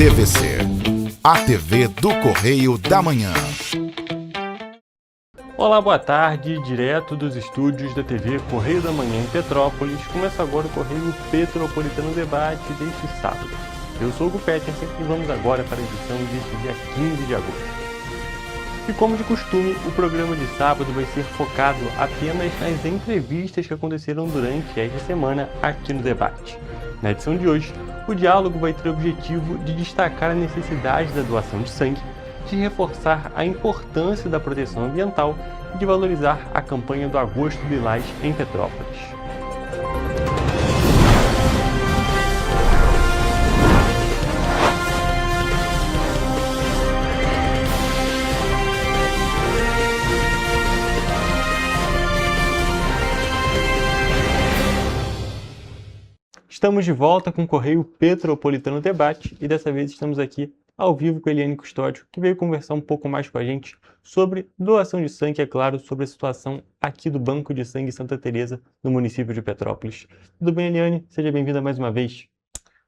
TVC, a TV do Correio da Manhã. Olá, boa tarde, direto dos estúdios da TV Correio da Manhã em Petrópolis. Começa agora o Correio Petropolitano Debate deste sábado. Eu sou o Hugo Peterson e vamos agora para a edição deste dia 15 de agosto. E como de costume, o programa de sábado vai ser focado apenas nas entrevistas que aconteceram durante esta semana aqui no debate. Na edição de hoje, o diálogo vai ter o objetivo de destacar a necessidade da doação de sangue, de reforçar a importância da proteção ambiental e de valorizar a campanha do Agosto Lilás em Petrópolis. Estamos de volta com o Correio Petropolitano Debate e dessa vez estamos aqui ao vivo com a Eliane Custódio, que veio conversar um pouco mais com a gente sobre doação de sangue, é claro, sobre a situação aqui do Banco de Sangue Santa Teresa, no município de Petrópolis. Tudo bem, Eliane? Seja bem-vinda mais uma vez.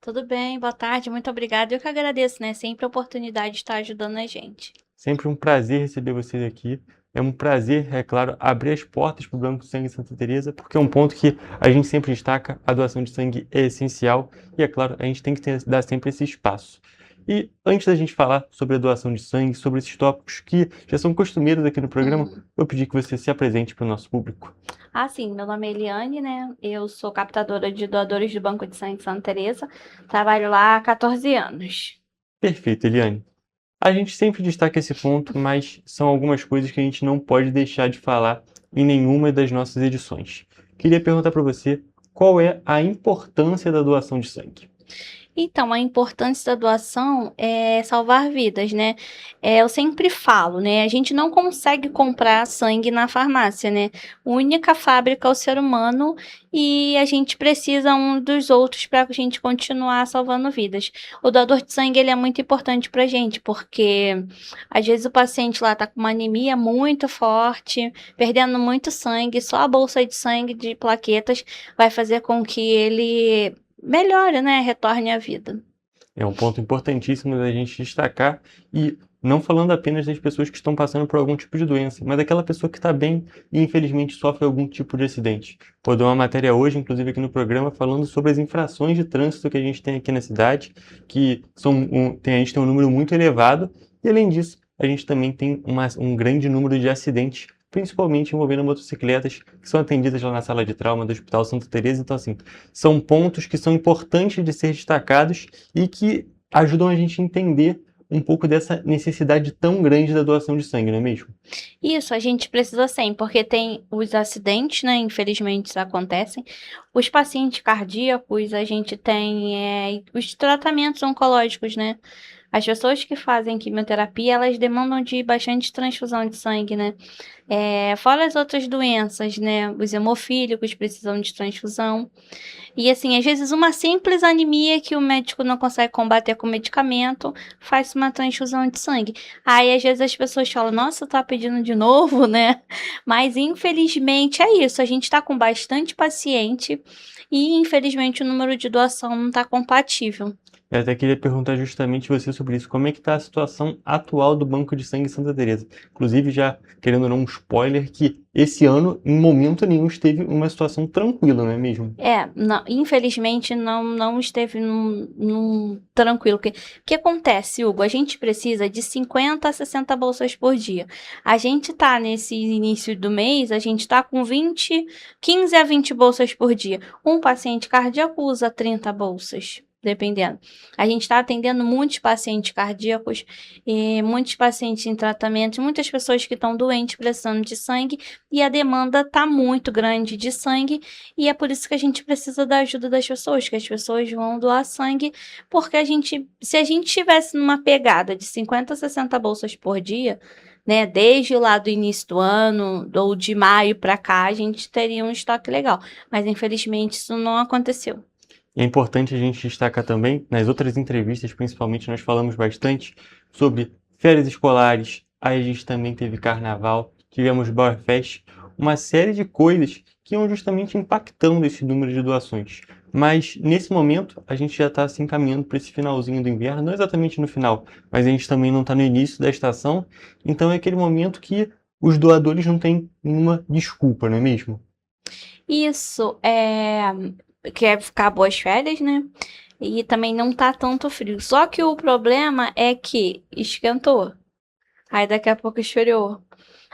Tudo bem, boa tarde, muito obrigada. Eu que agradeço, Sempre a oportunidade de estar ajudando a gente. Sempre um prazer receber vocês aqui. É um prazer, é claro, abrir as portas para o Banco de Sangue Santa Teresa, porque é um ponto que a gente sempre destaca, a doação de sangue é essencial e, é claro, a gente tem que dar sempre esse espaço. E antes da gente falar sobre a doação de sangue, sobre esses tópicos que já são costumeiros aqui no programa, eu pedi que você se apresente para o nosso público. Sim, meu nome é Eliane, Eu sou captadora de doadores do Banco de Sangue Santa Teresa, trabalho lá há 14 anos. Perfeito, Eliane. A gente sempre destaca esse ponto, mas são algumas coisas que a gente não pode deixar de falar em nenhuma das nossas edições. Queria perguntar para você qual é a importância da doação de sangue. Então, a importância da doação é salvar vidas, Eu sempre falo, A gente não consegue comprar sangue na farmácia, A única fábrica é o ser humano e a gente precisa um dos outros para a gente continuar salvando vidas. O doador de sangue, ele é muito importante para a gente, porque às vezes o paciente lá está com uma anemia muito forte, perdendo muito sangue, só a bolsa de sangue de plaquetas vai fazer com que ele melhore, retorne à vida. É um ponto importantíssimo da gente destacar e não falando apenas das pessoas que estão passando por algum tipo de doença, mas daquela pessoa que está bem e infelizmente sofre algum tipo de acidente. Vou dar uma matéria hoje, inclusive aqui no programa, falando sobre as infrações de trânsito que a gente tem aqui na cidade, que a gente tem um número muito elevado e além disso, a gente também tem um grande número de acidentes, principalmente envolvendo motocicletas que são atendidas lá na sala de trauma do Hospital Santa Teresa. Então, assim, são pontos que são importantes de ser destacados e que ajudam a gente a entender um pouco dessa necessidade tão grande da doação de sangue, não é mesmo? Isso, a gente precisa sim, porque tem os acidentes, infelizmente isso acontecem, os pacientes cardíacos, a gente tem os tratamentos oncológicos, As pessoas que fazem quimioterapia, elas demandam de bastante transfusão de sangue, fora as outras doenças, Os hemofílicos precisam de transfusão. E assim, às vezes uma simples anemia que o médico não consegue combater com medicamento, faz uma transfusão de sangue. Aí às vezes as pessoas falam, nossa, tá pedindo de novo, Mas infelizmente é isso, a gente tá com bastante paciente e infelizmente o número de doação não tá compatível. Eu até queria perguntar justamente você sobre isso. Como é que está a situação atual do Banco de Sangue Santa Teresa? Inclusive, já querendo ou não, um spoiler, que esse ano, em momento nenhum, esteve uma situação tranquila, não é mesmo? Não, infelizmente não esteve num tranquilo. O que acontece, Hugo? A gente precisa de 50 a 60 bolsas por dia. A gente tá nesse início do mês, a gente tá com 15 a 20 bolsas por dia. Um paciente cardíaco usa 30 bolsas. Dependendo. A gente está atendendo muitos pacientes cardíacos, e muitos pacientes em tratamento, muitas pessoas que estão doentes precisando de sangue e a demanda está muito grande de sangue e é por isso que a gente precisa da ajuda das pessoas, que as pessoas vão doar sangue, porque se a gente estivesse numa pegada de 50 a 60 bolsas por dia, desde lá do início do ano ou de maio para cá, a gente teria um estoque legal, mas infelizmente isso não aconteceu. É importante a gente destacar também, nas outras entrevistas, principalmente, nós falamos bastante sobre férias escolares, aí a gente também teve carnaval, tivemos Bauerfest, uma série de coisas que iam justamente impactando esse número de doações. Mas nesse momento a gente já está se encaminhando para esse finalzinho do inverno, não exatamente no final, mas a gente também não está no início da estação, então é aquele momento que os doadores não têm nenhuma desculpa, não é mesmo? Isso, quer ficar boas férias, né? E também não tá tanto frio. Só que o problema é que esquentou. Aí daqui a pouco esfriou.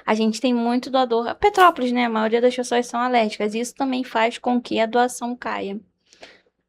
A gente tem muito doador. Petrópolis, né? A maioria das pessoas são alérgicas. Isso também faz com que a doação caia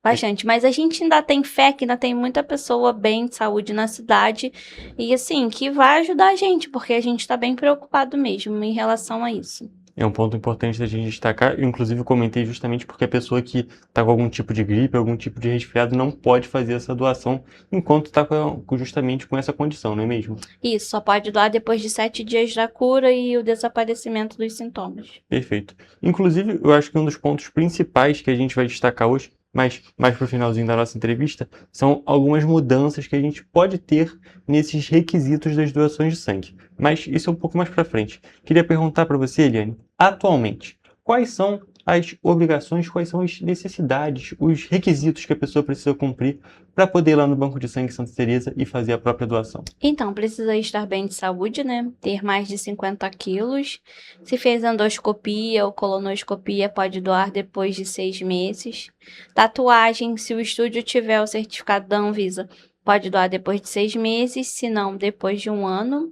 bastante. Mas a gente ainda tem fé que ainda tem muita pessoa bem de saúde na cidade. E assim, que vai ajudar a gente, porque a gente tá bem preocupado mesmo em relação a isso. É um ponto importante da gente destacar. Eu, inclusive, comentei justamente porque a pessoa que está com algum tipo de gripe, algum tipo de resfriado, não pode fazer essa doação enquanto está justamente com essa condição, não é mesmo? Isso, só pode doar depois de 7 dias da cura e o desaparecimento dos sintomas. Perfeito. Inclusive, eu acho que um dos pontos principais que a gente vai destacar hoje, mas mais para o finalzinho da nossa entrevista, são algumas mudanças que a gente pode ter nesses requisitos das doações de sangue. Mas isso é um pouco mais para frente. Queria perguntar para você, Eliane, atualmente, quais são as obrigações, quais são as necessidades, os requisitos que a pessoa precisa cumprir para poder ir lá no Banco de Sangue Santa Teresa e fazer a própria doação? Então, precisa estar bem de saúde, né? Ter mais de 50 quilos. Se fez endoscopia ou colonoscopia, pode doar depois de 6 meses. Tatuagem, se o estúdio tiver o certificado da Anvisa, pode doar depois de 6 meses, se não, depois de 1 ano.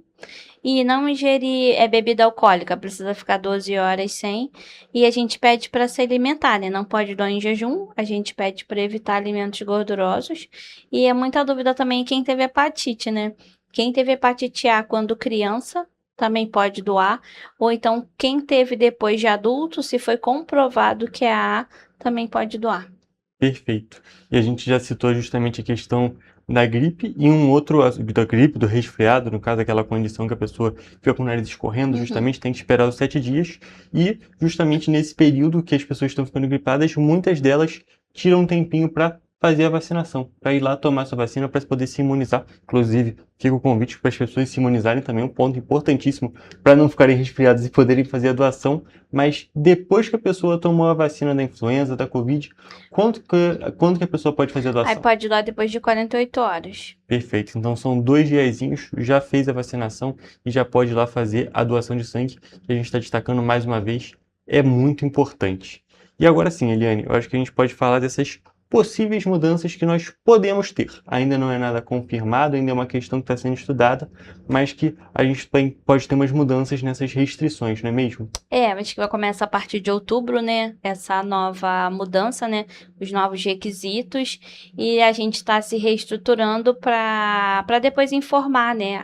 E não ingerir bebida alcoólica, precisa ficar 12 horas sem. E a gente pede para se alimentar, né? Não pode doar em jejum, a gente pede para evitar alimentos gordurosos. E é muita dúvida também quem teve hepatite, né? Quem teve hepatite A quando criança também pode doar. Ou então, quem teve depois de adulto, se foi comprovado que é A, também pode doar. Perfeito. E a gente já citou justamente a questão da gripe e um outro, da gripe, do resfriado, no caso, aquela condição que a pessoa fica com o nariz escorrendo, justamente tem que esperar os 7 dias. E justamente nesse período que as pessoas estão ficando gripadas, muitas delas tiram um tempinho para fazer a vacinação, para ir lá tomar sua vacina para poder se imunizar. Inclusive, fica o convite para as pessoas se imunizarem também, um ponto importantíssimo para não ficarem resfriadas e poderem fazer a doação. Mas depois que a pessoa tomou a vacina da influenza, da Covid, quando que a pessoa pode fazer a Aí doação? pode doar depois de 48 horas. Perfeito. Então são 2 diazinhos, já fez a vacinação e já pode ir lá fazer a doação de sangue, que a gente está destacando mais uma vez, é muito importante. E agora sim, Eliane, eu acho que a gente pode falar dessas possíveis mudanças que nós podemos ter. Ainda não é nada confirmado, ainda é uma questão que está sendo estudada, mas que a gente pode ter umas mudanças nessas restrições, não é mesmo? Acho que vai começar a partir de outubro, né? Essa nova mudança, né? Os novos requisitos. E a gente está se reestruturando para depois informar, né?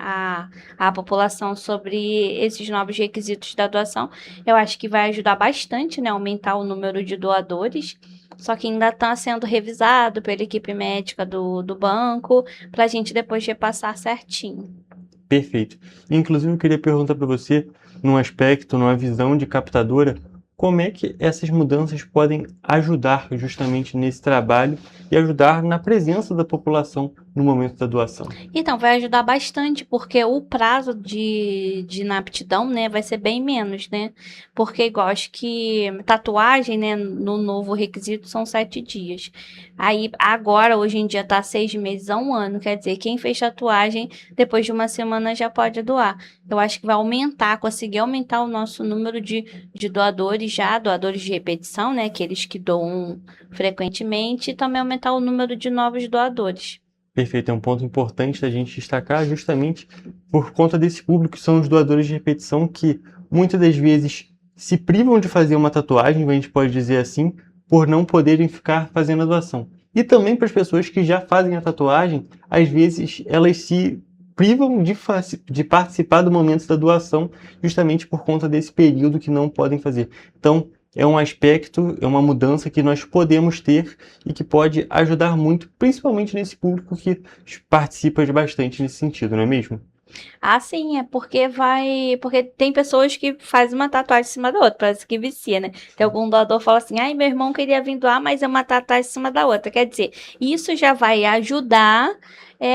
A população sobre esses novos requisitos da doação. Eu acho que vai ajudar bastante, né? Aumentar o número de doadores. Só que ainda está sendo revisado pela equipe médica do banco, para a gente depois repassar certinho. Perfeito. Inclusive, eu queria perguntar para você, num aspecto, numa visão de captadora, como é que essas mudanças podem ajudar justamente nesse trabalho e ajudar na presença da população no momento da doação? Então, vai ajudar bastante, porque o prazo de inaptidão, né, vai ser bem menos, né? Porque, igual, acho que tatuagem, né, no novo requisito são 7 dias. Aí, agora, hoje em dia, tá 6 meses a 1 ano. Quer dizer, quem fez tatuagem, depois de 1 semana já pode doar. Eu acho que vai aumentar, conseguir aumentar o nosso número de doadores já, doadores de repetição, né, aqueles que doam frequentemente, e também aumentar o número de novos doadores. Perfeito, é um ponto importante da gente destacar justamente por conta desse público que são os doadores de repetição que muitas das vezes se privam de fazer uma tatuagem, a gente pode dizer assim, por não poderem ficar fazendo a doação. E também para as pessoas que já fazem a tatuagem, às vezes elas se privam de participar do momento da doação justamente por conta desse período que não podem fazer. Então, é um aspecto, é uma mudança que nós podemos ter e que pode ajudar muito, principalmente nesse público que participa de bastante nesse sentido, não é mesmo? Ah, sim, é porque porque tem pessoas que fazem uma tatuagem em cima da outra, parece que vicia, né? Tem algum doador que fala assim, ai, meu irmão queria vir doar, mas é uma tatuagem em cima da outra. Quer dizer, isso já vai ajudar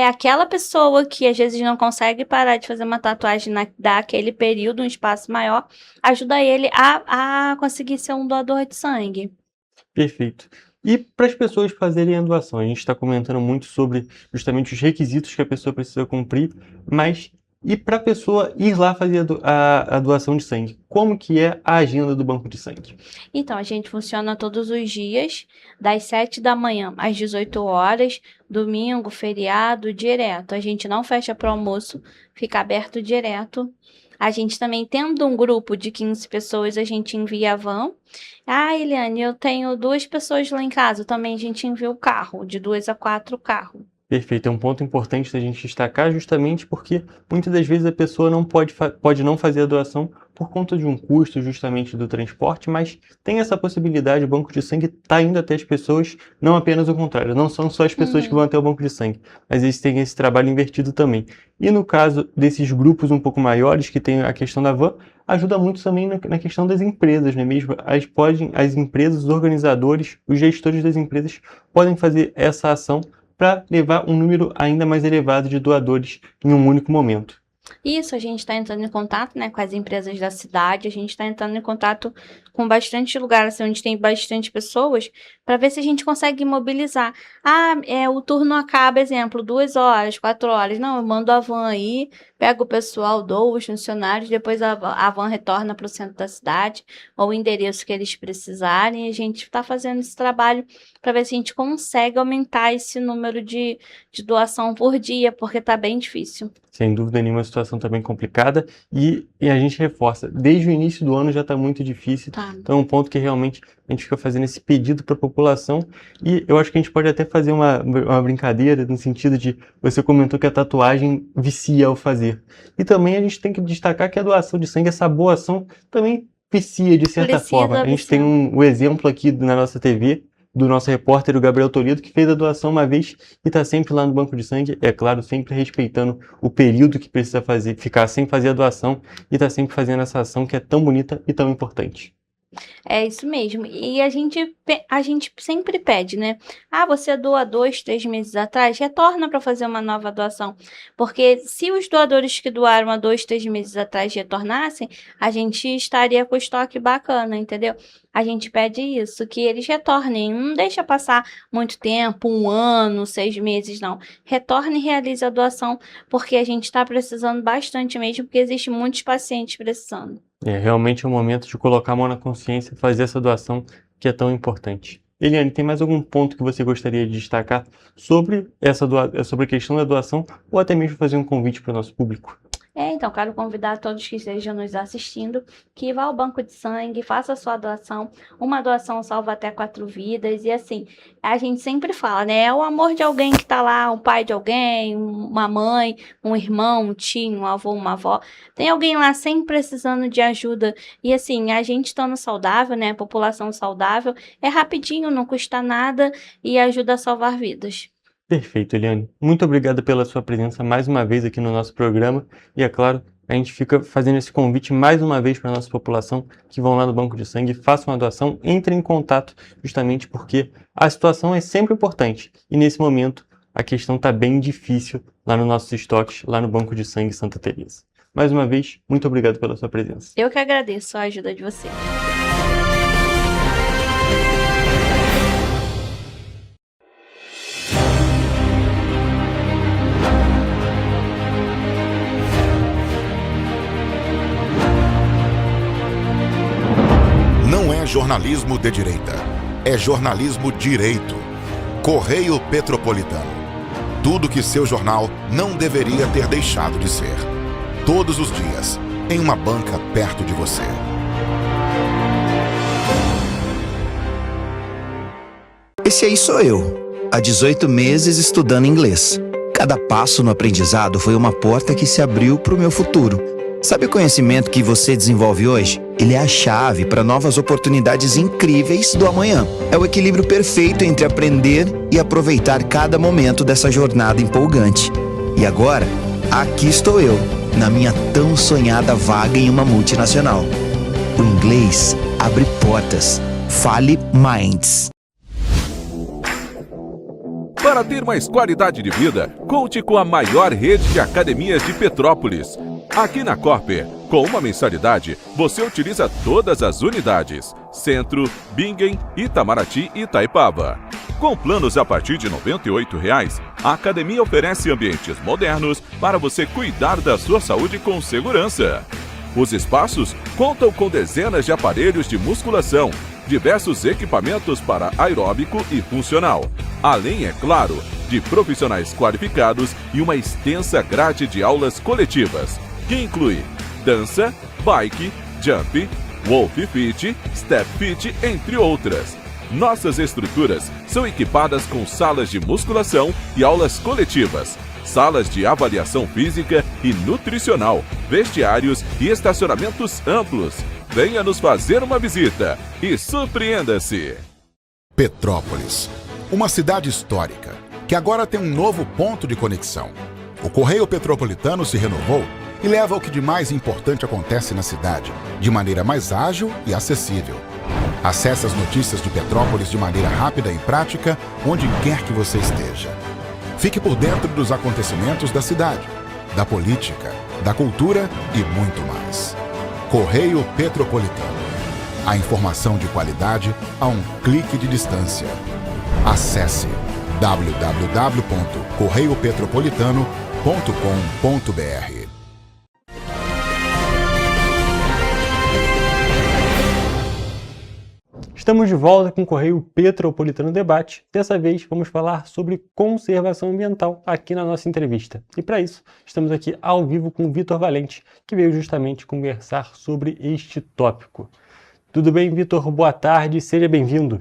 aquela pessoa que às vezes não consegue parar de fazer uma tatuagem daquele período, um espaço maior, ajuda ele a conseguir ser um doador de sangue. Perfeito. E para as pessoas fazerem a doação, a gente está comentando muito sobre justamente os requisitos que a pessoa precisa cumprir, mas e para a pessoa ir lá fazer a doação de sangue, como que é a agenda do banco de sangue? Então, a gente funciona todos os dias, das 7 da manhã às 18 horas, domingo, feriado, direto. A gente não fecha para o almoço, fica aberto direto. A gente também, tendo um grupo de 15 pessoas, a gente envia a van. Ah, Eliane, eu tenho 2 pessoas lá em casa, também a gente envia o carro, de 2 a 4 carros. Perfeito, é um ponto importante da gente destacar justamente porque muitas das vezes a pessoa não pode não fazer a doação por conta de um custo justamente do transporte, mas tem essa possibilidade, o banco de sangue está indo até as pessoas, não apenas o contrário, não são só as pessoas que vão até o banco de sangue, mas eles têm esse trabalho invertido também. E no caso desses grupos um pouco maiores, que tem a questão da van, ajuda muito também na questão das empresas, não é mesmo? As empresas, os organizadores, os gestores das empresas podem fazer essa ação para levar um número ainda mais elevado de doadores em um único momento. Isso, a gente está entrando em contato, né, com as empresas da cidade, a gente está entrando em contato com bastante lugares assim, onde tem bastante pessoas, para ver se a gente consegue mobilizar. Ah, o turno acaba, exemplo, 2 horas, 4 horas. Não, eu mando a van aí, pego o pessoal, dou os funcionários, depois a van retorna para o centro da cidade, ou o endereço que eles precisarem, e a gente está fazendo esse trabalho para ver se a gente consegue aumentar esse número de doação por dia, porque está bem difícil. Sem dúvida nenhuma, a situação está bem complicada e a gente reforça, desde o início do ano já está muito difícil, então é um ponto que realmente a gente fica fazendo esse pedido para a população e eu acho que a gente pode até fazer uma brincadeira no sentido de, você comentou que a tatuagem vicia ao fazer, e também a gente tem que destacar que a doação de sangue, essa boa ação, também vicia de certa forma. A gente tem um exemplo aqui na nossa TV, do nosso repórter, o Gabriel Toledo, que fez a doação uma vez e está sempre lá no banco de sangue, é claro, sempre respeitando o período que precisa ficar sem fazer a doação e está sempre fazendo essa ação que é tão bonita e tão importante. É isso mesmo. E a gente sempre pede, né? Ah, você doa 2, 3 meses atrás, retorna para fazer uma nova doação. Porque se os doadores que doaram há 2, 3 meses atrás retornassem, a gente estaria com o estoque bacana, entendeu? A gente pede isso, que eles retornem. Não deixa passar muito tempo, 1 ano, 6 meses, não. Retorne e realize a doação, porque a gente está precisando bastante mesmo, porque existem muitos pacientes precisando. Realmente é o momento de colocar a mão na consciência e fazer essa doação que é tão importante. Eliane, tem mais algum ponto que você gostaria de destacar sobre sobre a questão da doação ou até mesmo fazer um convite para o nosso público? Então, quero convidar todos que estejam nos assistindo que vá ao banco de sangue, faça a sua doação. Uma doação salva até 4 vidas. E assim, a gente sempre fala, né? É o amor de alguém que está lá, um pai de alguém, uma mãe, um irmão, um tio, um avô, uma avó. Tem alguém lá sempre precisando de ajuda. E assim, a gente estando saudável, né? População saudável, é rapidinho, não custa nada e ajuda a salvar vidas. Perfeito, Eliane. Muito obrigado pela sua presença mais uma vez aqui no nosso programa. E é claro, a gente fica fazendo esse convite mais uma vez para a nossa população que vão lá no banco de sangue, façam a doação, entrem em contato, justamente porque a situação é sempre importante. E nesse momento, a questão está bem difícil lá nos nossos estoques, lá no Banco de Sangue Santa Teresa. Mais uma vez, muito obrigado pela sua presença. Eu que agradeço a ajuda de você. Não é jornalismo de direita, é jornalismo direito. Correio Petropolitano. Tudo que seu jornal não deveria ter deixado de ser. Todos os dias, em uma banca perto de você. Esse aí sou eu, há 18 meses estudando inglês. Cada passo no aprendizado foi uma porta que se abriu para o meu futuro. Sabe o conhecimento que você desenvolve hoje? Ele é a chave para novas oportunidades incríveis do amanhã. É o equilíbrio perfeito entre aprender e aproveitar cada momento dessa jornada empolgante. E agora, aqui estou eu, na minha tão sonhada vaga em uma multinacional. O inglês abre portas. Fale Minds. Para ter mais qualidade de vida, conte com a maior rede de academias de Petrópolis. Aqui na Corper, Com uma mensalidade, você utiliza todas as unidades: Centro, Bingen, Itamaraty e Itaipava. Com planos a partir de R$ 98,00, a academia oferece ambientes modernos para você cuidar da sua saúde com segurança. Os espaços contam com dezenas de aparelhos de musculação, diversos equipamentos para aeróbico e funcional, além, é claro, de profissionais qualificados e uma extensa grade de aulas coletivas, que inclui dança, bike, jump, wolf fit, step fit, entre outras. Nossas estruturas são equipadas com salas de musculação e aulas coletivas, salas de avaliação física e nutricional, vestiários e estacionamentos amplos. Venha nos fazer uma visita e surpreenda-se! Petrópolis, uma cidade histórica, que agora tem um novo ponto de conexão. O Correio Petropolitano se renovou e leva o que de mais importante acontece na cidade, de maneira mais ágil e acessível. Acesse as notícias de Petrópolis de maneira rápida e prática, onde quer que você esteja. Fique por dentro dos acontecimentos da cidade, da política, da cultura e muito mais. Correio Petropolitano. A informação de qualidade a um clique de distância. Acesse www.correiopetropolitano.com.br. Estamos de volta com o Correio Petropolitano Debate. Dessa vez vamos falar sobre conservação ambiental aqui na nossa entrevista. E para isso, estamos aqui ao vivo com o Vitor Valente, que veio justamente conversar sobre este tópico. Tudo bem, Vitor? Boa tarde, seja bem-vindo.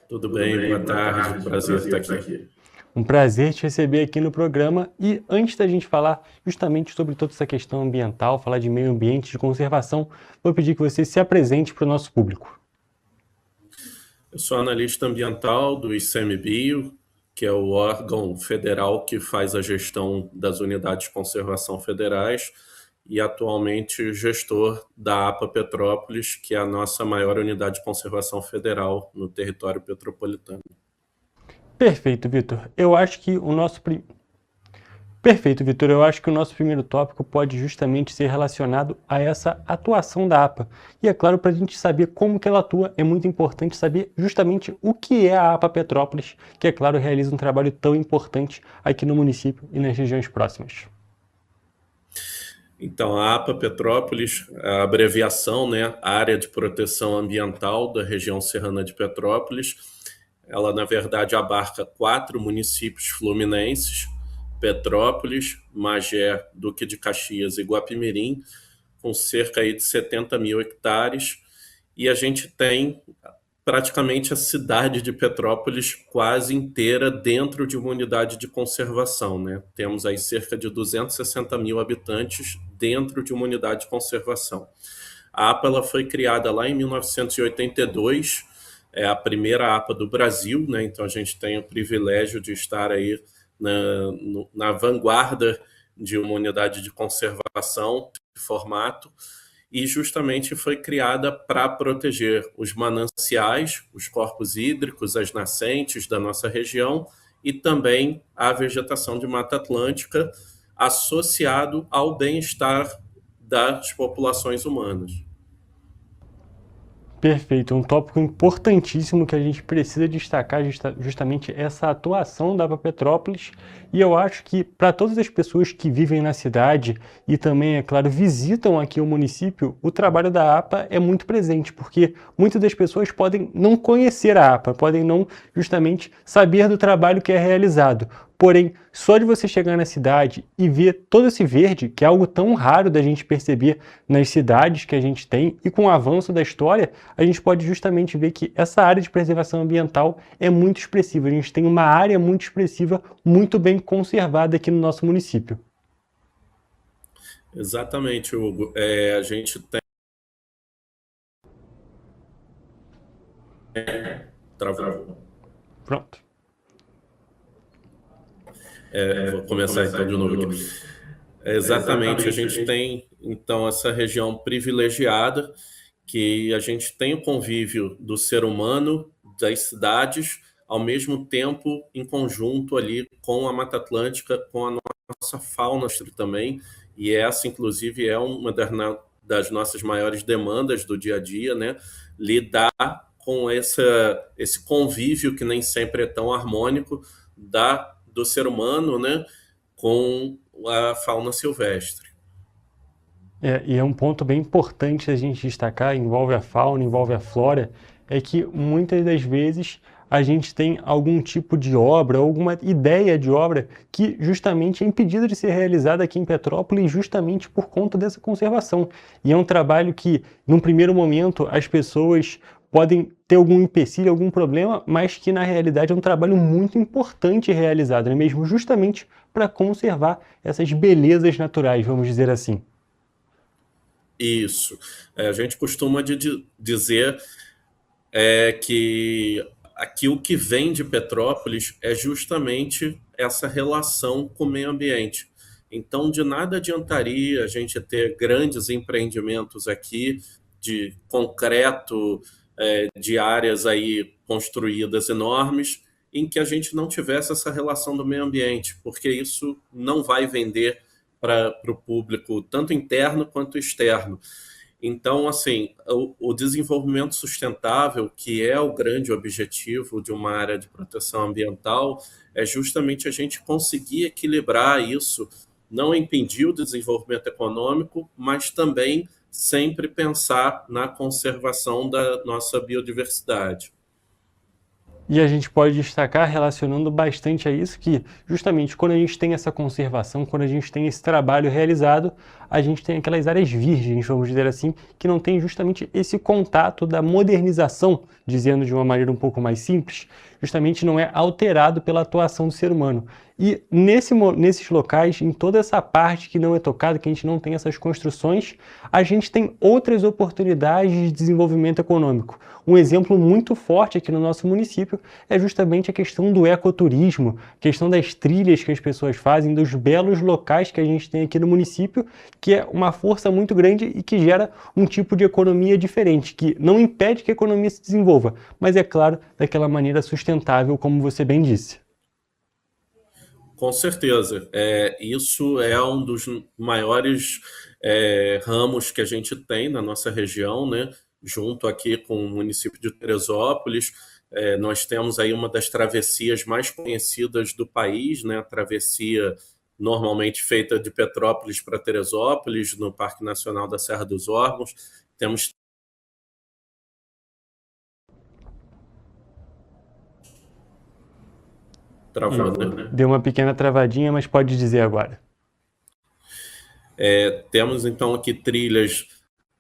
Tudo bem, boa tarde, prazer estar aqui. Um prazer te receber aqui no programa. E antes da gente falar justamente sobre toda essa questão ambiental, falar de meio ambiente, de conservação, vou pedir que você se apresente para o nosso público. Eu sou analista ambiental do ICMBio, que é o órgão federal que faz a gestão das unidades de conservação federais, e atualmente gestor da APA Petrópolis, que é a nossa maior unidade de conservação federal no território petropolitano. Perfeito, Vitor. Eu acho que o nosso primeiro tópico pode justamente ser relacionado a essa atuação da APA. E é claro, para a gente saber como que ela atua, é muito importante saber justamente o que é a APA Petrópolis, que é claro, realiza um trabalho tão importante aqui no município e nas regiões próximas. Então, a APA Petrópolis, a abreviação, né, Área de Proteção Ambiental da região serrana de Petrópolis. Ela, na verdade, abarca 4 municípios fluminenses: Petrópolis, Magé, Duque de Caxias e Guapimirim, com cerca aí de 70 mil hectares. E a gente tem praticamente a cidade de Petrópolis quase inteira dentro de uma unidade de conservação, né? Temos aí cerca de 260 mil habitantes dentro de uma unidade de conservação. A APA ela foi criada lá em 1982, é a primeira APA do Brasil, né? Então a gente tem o privilégio de estar aí na vanguarda de uma unidade de conservação de formato, e justamente foi criada para proteger os mananciais, os corpos hídricos, as nascentes da nossa região e também a vegetação de Mata Atlântica, associado ao bem-estar das populações humanas. Perfeito, um tópico importantíssimo que a gente precisa destacar justamente essa atuação da APA Petrópolis, e eu acho que para todas as pessoas que vivem na cidade e também, é claro, visitam aqui o município, o trabalho da APA é muito presente, porque muitas das pessoas podem não conhecer a APA, podem não justamente saber do trabalho que é realizado. Porém, só de você chegar na cidade e ver todo esse verde, que é algo tão raro da gente perceber nas cidades que a gente tem, e com o avanço da história, a gente pode justamente ver que essa área de preservação ambiental é muito expressiva. A gente tem uma área muito expressiva, muito bem conservada aqui no nosso município. Exatamente, Hugo. A gente tem... Travou. Pronto. Vou começar então de novo aqui. Exatamente, a gente tem então essa região privilegiada, que a gente tem o convívio do ser humano, das cidades, ao mesmo tempo em conjunto ali com a Mata Atlântica, com a nossa fauna também, E essa, inclusive, é uma das nossas maiores demandas do dia a dia, né? Lidar com esse convívio que nem sempre é tão harmônico do ser humano, né? Com a fauna silvestre. E é um ponto bem importante a gente destacar, envolve a fauna, envolve a flora, é que muitas das vezes a gente tem algum tipo de obra, alguma ideia de obra que justamente é impedida de ser realizada aqui em Petrópolis justamente por conta dessa conservação. E é um trabalho que, num primeiro momento, as pessoas podem ter algum empecilho, algum problema, mas que na realidade é um trabalho muito importante realizado, não é mesmo? Justamente para conservar essas belezas naturais, vamos dizer assim. Isso. A gente costuma dizer que aqui o que vem de Petrópolis é justamente essa relação com o meio ambiente. Então, de nada adiantaria a gente ter grandes empreendimentos aqui de concreto, de áreas aí construídas enormes, em que a gente não tivesse essa relação do meio ambiente, porque isso não vai vender para o público, tanto interno quanto externo. Então, assim, o desenvolvimento sustentável, que é o grande objetivo de uma área de proteção ambiental, é justamente a gente conseguir equilibrar isso, não impedir o desenvolvimento econômico, mas também sempre pensar na conservação da nossa biodiversidade. E a gente pode destacar, relacionando bastante a isso, que justamente quando a gente tem essa conservação, quando a gente tem esse trabalho realizado, a gente tem aquelas áreas virgens, vamos dizer assim, que não tem justamente esse contato da modernização, dizendo de uma maneira um pouco mais simples, justamente não é alterado pela atuação do ser humano. E nesses locais, em toda essa parte que não é tocada, que a gente não tem essas construções, a gente tem outras oportunidades de desenvolvimento econômico. Um exemplo muito forte aqui no nosso município é justamente a questão do ecoturismo, a questão das trilhas que as pessoas fazem, dos belos locais que a gente tem aqui no município, que é uma força muito grande e que gera um tipo de economia diferente, que não impede que a economia se desenvolva, mas é claro, daquela maneira sustentável, como você bem disse. Com certeza. Isso é um dos maiores ramos que a gente tem na nossa região, né? Junto aqui com o município de Teresópolis. Nós temos aí uma das travessias mais conhecidas do país, né? A travessia normalmente feita de Petrópolis para Teresópolis, no Parque Nacional da Serra dos Órgãos. Temos travada, né? Deu uma pequena travadinha, mas pode dizer agora. Temos então aqui trilhas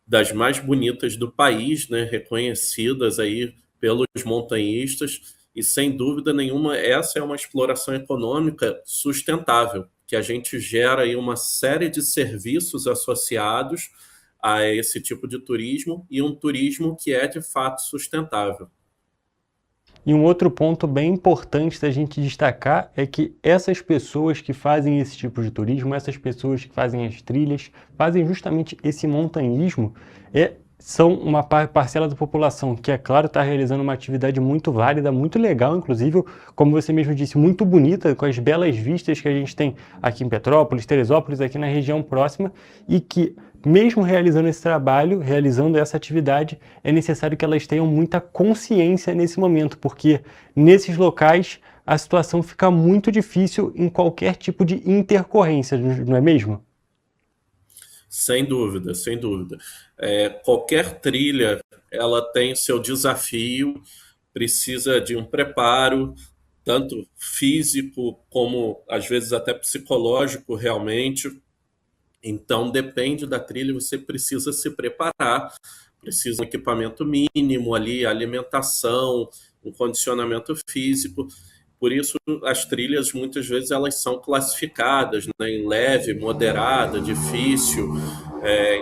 das mais bonitas do país, né? Reconhecidas aí pelos montanhistas, e sem dúvida nenhuma essa é uma exploração econômica sustentável, que a gente gera aí uma série de serviços associados a esse tipo de turismo, e um turismo que é de fato sustentável. E um outro ponto bem importante da gente destacar é que essas pessoas que fazem esse tipo de turismo, essas pessoas que fazem as trilhas, fazem justamente esse montanhismo, são uma parcela da população que, é claro, está realizando uma atividade muito válida, muito legal, inclusive, como você mesmo disse, muito bonita, com as belas vistas que a gente tem aqui em Petrópolis, Teresópolis, aqui na região próxima, e que, mesmo realizando esse trabalho, realizando essa atividade, é necessário que elas tenham muita consciência nesse momento, porque nesses locais a situação fica muito difícil em qualquer tipo de intercorrência, não é mesmo? Sem dúvida, sem dúvida. Qualquer trilha, ela tem seu desafio, precisa de um preparo, tanto físico como, às vezes, até psicológico, realmente. Então, depende da trilha, você precisa se preparar, precisa de um equipamento mínimo ali, alimentação, um condicionamento físico. Por isso, as trilhas, muitas vezes, elas são classificadas, né, em leve, moderada, difícil.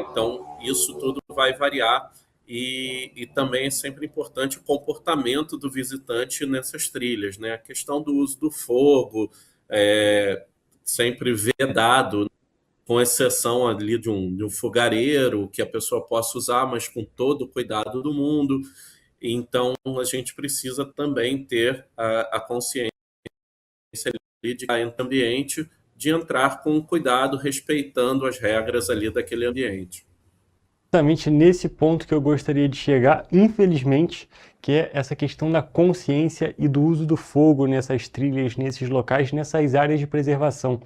Então, isso tudo vai variar. E também é sempre importante o comportamento do visitante nessas trilhas, né? A questão do uso do fogo, sempre vedado, com exceção ali de um fogareiro que a pessoa possa usar, mas com todo o cuidado do mundo. Então, a gente precisa também ter a consciência ali de ambiente, de entrar com cuidado, respeitando as regras ali daquele ambiente. Exatamente nesse ponto que eu gostaria de chegar, infelizmente, que é essa questão da consciência e do uso do fogo nessas trilhas, nesses locais, nessas áreas de preservação.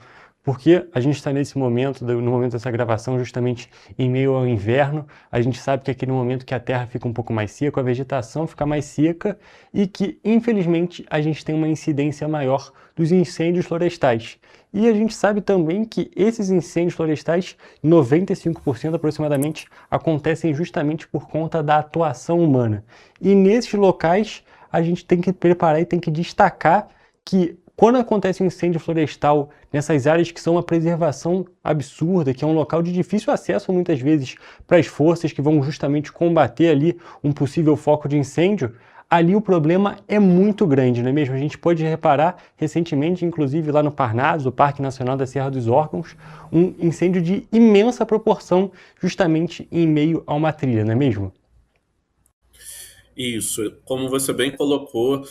Porque a gente está nesse momento, no momento dessa gravação, justamente em meio ao inverno, a gente sabe que é aquele momento que a terra fica um pouco mais seca, a vegetação fica mais seca e que, infelizmente, a gente tem uma incidência maior dos incêndios florestais. E a gente sabe também que esses incêndios florestais, 95% aproximadamente, acontecem justamente por conta da atuação humana. E nesses locais, a gente tem que preparar e tem que destacar que quando acontece um incêndio florestal nessas áreas que são uma preservação absurda, que é um local de difícil acesso muitas vezes para as forças que vão justamente combater ali um possível foco de incêndio, ali o problema é muito grande, não é mesmo? A gente pode reparar recentemente, inclusive lá no Parnaso, o Parque Nacional da Serra dos Órgãos, um incêndio de imensa proporção justamente em meio a uma trilha, não é mesmo? Isso, como você bem colocou,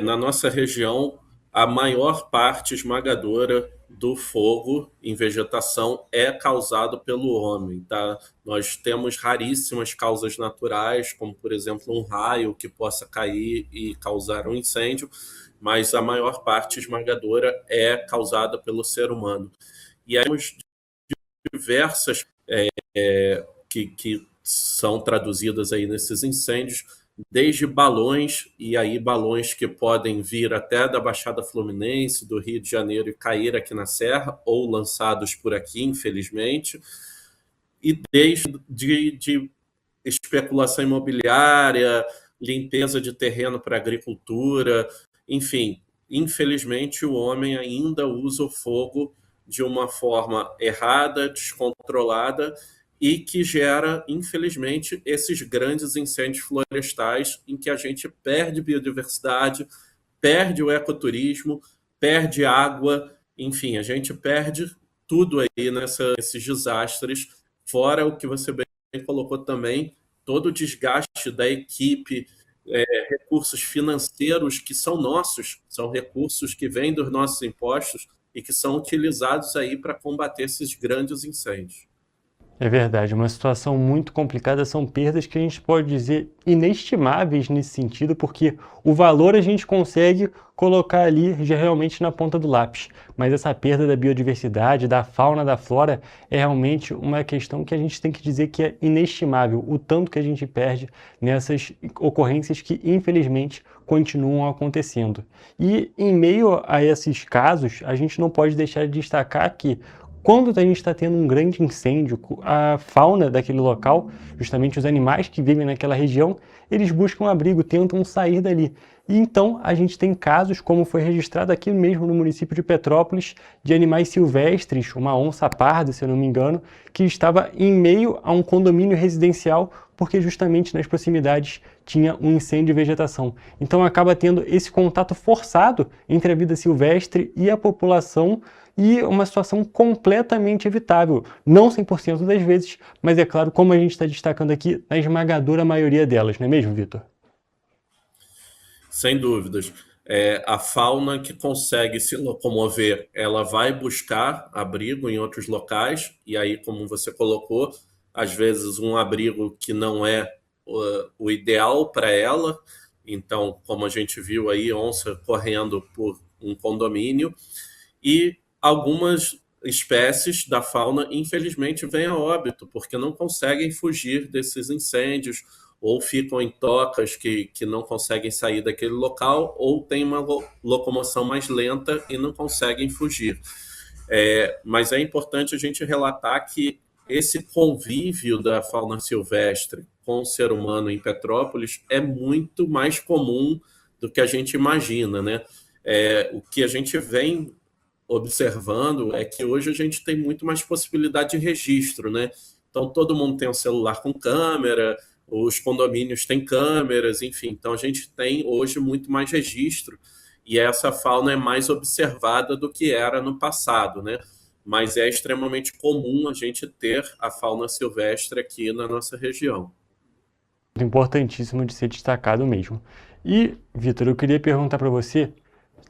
na nossa região, a maior parte esmagadora do fogo em vegetação é causado pelo homem, tá? Nós temos raríssimas causas naturais, como por exemplo um raio que possa cair e causar um incêndio, mas a maior parte esmagadora é causada pelo ser humano. E aí temos diversas que são traduzidas aí nesses incêndios, desde balões, e aí balões que podem vir até da Baixada Fluminense, do Rio de Janeiro e cair aqui na Serra, ou lançados por aqui, infelizmente, e desde de especulação imobiliária, limpeza de terreno para agricultura, enfim, infelizmente o homem ainda usa o fogo de uma forma errada, descontrolada, e que gera, infelizmente, esses grandes incêndios florestais em que a gente perde biodiversidade, perde o ecoturismo, perde água, enfim, a gente perde tudo aí nesses desastres, fora o que você bem colocou também, todo o desgaste da equipe, recursos financeiros que são nossos, são recursos que vêm dos nossos impostos e que são utilizados aí para combater esses grandes incêndios. É verdade, uma situação muito complicada, são perdas que a gente pode dizer inestimáveis nesse sentido, porque o valor a gente consegue colocar ali já realmente na ponta do lápis, mas essa perda da biodiversidade, da fauna, da flora, é realmente uma questão que a gente tem que dizer que é inestimável, o tanto que a gente perde nessas ocorrências que infelizmente continuam acontecendo. E em meio a esses casos, a gente não pode deixar de destacar que quando a gente está tendo um grande incêndio, a fauna daquele local, justamente os animais que vivem naquela região, eles buscam abrigo, tentam sair dali. E então a gente tem casos, como foi registrado aqui mesmo no município de Petrópolis, de animais silvestres, uma onça parda, se eu não me engano, que estava em meio a um condomínio residencial, porque justamente nas proximidades tinha um incêndio de vegetação. Então acaba tendo esse contato forçado entre a vida silvestre e a população, e uma situação completamente evitável. Não 100% das vezes, mas é claro, como a gente está destacando aqui, na esmagadora maioria delas, não é mesmo, Vitor? Sem dúvidas. A fauna que consegue se locomover, ela vai buscar abrigo em outros locais, e aí, como você colocou, às vezes um abrigo que não é o ideal para ela. Então, como a gente viu aí, onça correndo por um condomínio, e algumas espécies da fauna, infelizmente, vêm a óbito, porque não conseguem fugir desses incêndios, ou ficam em tocas que não conseguem sair daquele local, ou têm uma locomoção mais lenta e não conseguem fugir. Mas é importante a gente relatar que esse convívio da fauna silvestre com o ser humano em Petrópolis é muito mais comum do que a gente imagina, né? O que a gente vem observando é que hoje a gente tem muito mais possibilidade de registro, né? Então todo mundo tem um celular com câmera, os condomínios têm câmeras, enfim. Então a gente tem hoje muito mais registro e essa fauna é mais observada do que era no passado, né? Mas é extremamente comum a gente ter a fauna silvestre aqui na nossa região. Importantíssimo de ser destacado mesmo. E, Vitor, eu queria perguntar para você,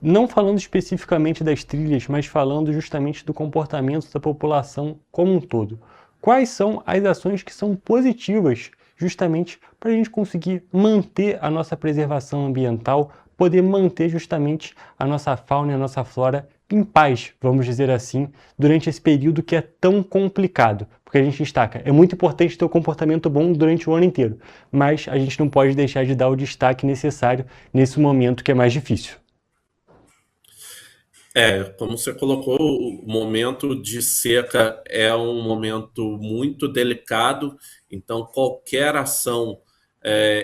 não falando especificamente das trilhas, mas falando justamente do comportamento da população como um todo. Quais são as ações que são positivas justamente para a gente conseguir manter a nossa preservação ambiental, poder manter justamente a nossa fauna e a nossa flora em paz, vamos dizer assim, durante esse período que é tão complicado. Porque a gente destaca, é muito importante ter um comportamento bom durante o ano inteiro, mas a gente não pode deixar de dar o destaque necessário nesse momento que é mais difícil. Como você colocou, o momento de seca é um momento muito delicado, então qualquer ação